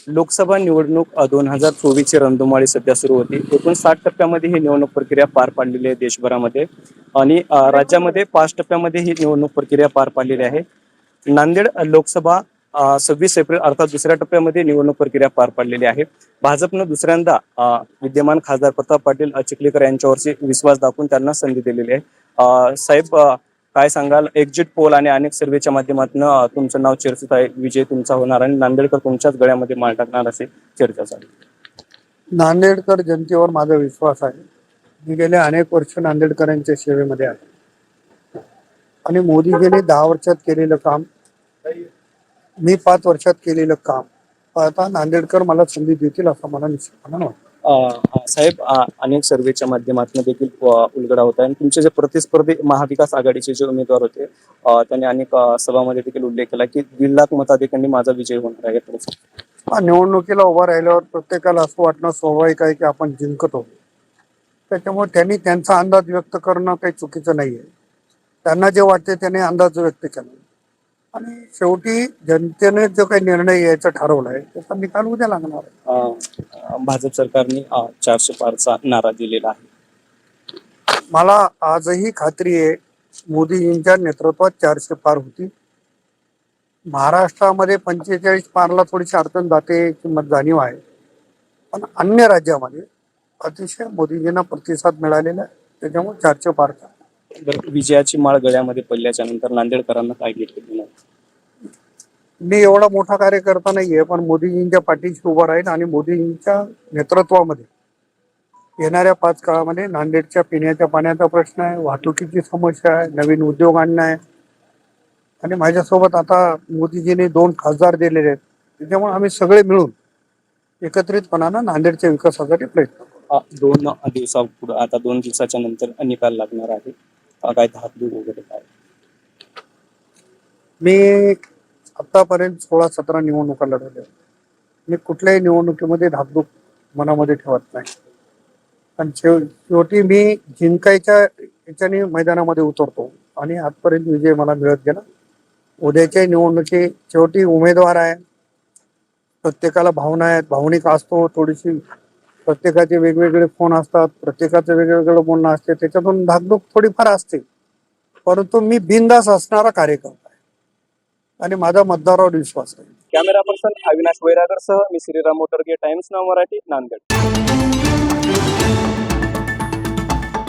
लोकसभा निवडणूक 2024 ची रणधुमाळी सध्या सुरू होती. एकूण 60 टप्प्यामध्ये ही निवडणूक प्रक्रिया पार पाडलेली आहे देशभरामध्ये आणि राज्यामध्ये 5 टप्प्यामध्ये ही निवडणूक प्रक्रिया पार पाडलेली आहे. नांदेड लोकसभा 26 एप्रिल अर्थात दुसऱ्या टप्प्यामध्ये निवडणूक प्रक्रिया पार पाडलेली आहे. भाजपनं दुसऱ्यांदा विद्यमान खासदार प्रताप पाटील चिखलीकर यांच्यावरची विश्वास दाखवून त्यांना संधी दिलेली आहे. साहेब, काय सांगाल? एक्झिट पोल आणि अनेक सर्वेच्या माध्यमातून तुमचं नाव चर्चेत आहे, विजय तुमचा होणार आणि नांदेडकर तुमच्याच गळ्यामध्ये माळ टाकणार असे चर्चा झाली. नांदेडकर जनतेवर माझा विश्वास आहे. मी गेले अनेक वर्ष नांदेडकरांच्या सेवेमध्ये आहे आणि मोदीजींनी 10 वर्षात केलेलं काम, मी 5 वर्षात केलेलं काम आता नांदेडकर मला संधी देतील असं मला निश्चितपणे वाटतं. साहेब, अनेक सर्वेच्या माध्यमातून देखील उलगडा होता आणि तुमचे जे प्रतिस्पर्धी महाविकास आघाडीचे जे उमेदवार होते त्यांनी अनेक सभामध्ये देखील उल्लेख केला की 1.5 लाख मताधिकांनी माझा विजय होणार आहे. निवडणुकीला उभा राहिल्यावर प्रत्येकाला असं वाटणं स्वाभाविक आहे की आपण जिंकतो. त्याच्यामुळे त्यांनी त्यांचा अंदाज व्यक्त करणं काही चुकीचं नाहीये. त्यांना जे वाटते त्याने अंदाज व्यक्त केला आणि शेवटी जनतेने जो काही निर्णय यायचा ठरवलाय त्याचा निकाल उद्या लागणार आहे. भाजप सरकारने 400 पारचा नारा दिलेला आहे. मला आजही खात्री आहे मोदीजींच्या नेतृत्वात 400 पार होती. महाराष्ट्रामध्ये 45 पारला थोडीशी अडचण जाते किंमत जाणीव आहे, पण अन्य राज्यामध्ये अतिशय मोदीजींना प्रतिसाद मिळालेला आहे. त्याच्यामुळे 400 पार. विजयाची माळ गळ्यामध्ये पडल्याच्या नंतर नांदेडकरांना काय घेतलं? मी एवढा मोठा कार्यकर्ता नाहीये, पण मोदीजींच्या पाठीशी उभा राहील आणि मोदीजींच्या नेतृत्वामध्ये येणाऱ्या 5 काळामध्ये नांदेडच्या पिण्याच्या पाण्याचा प्रश्न आहे, वाहतुकीची समस्या आहे, नवीन उद्योग आणणं आहे आणि माझ्यासोबत आता मोदीजींनी 2 खासदार दिलेले आहेत. त्याच्यामुळे आम्ही सगळे मिळून एकत्रितपणानं नांदेडच्या विकासासाठी प्रयत्न करू. 2 दिवसापुढे आता 2 दिवसाच्या नंतर निकाल लागणार आहे. काय धाकधूक वगैरे काय? मी आतापर्यंत 16-17 निवडणुका लढवल्या. मी कुठल्याही निवडणुकीमध्ये धाकधूक मनामध्ये ठेवत नाही. पण शेवटी मी जिंकायच्या याच्याने मैदानामध्ये उतरतो आणि आजपर्यंत विजय मला मिळत गेला. उद्याच्या निवडणुकी शेवटी उमेदवार आहे, प्रत्येकाला भावना आहेत, भावनिक असतो थोडीशी, प्रत्येकाचे वेगवेगळे फोन असतात, प्रत्येकाचं वेगवेगळं बोलणं असते, त्याच्यातून धाकधूक थोडीफार असते. परंतु मी बिनधास्त असणारा कार्यकर्ता आहे आणि माझा मतदारावर विश्वास आहे. कॅमेरा पर्सन अविनाश वैरागरसह मी श्रीराम मोटरगे, टाइम्स नाव मराठी, नांदेड.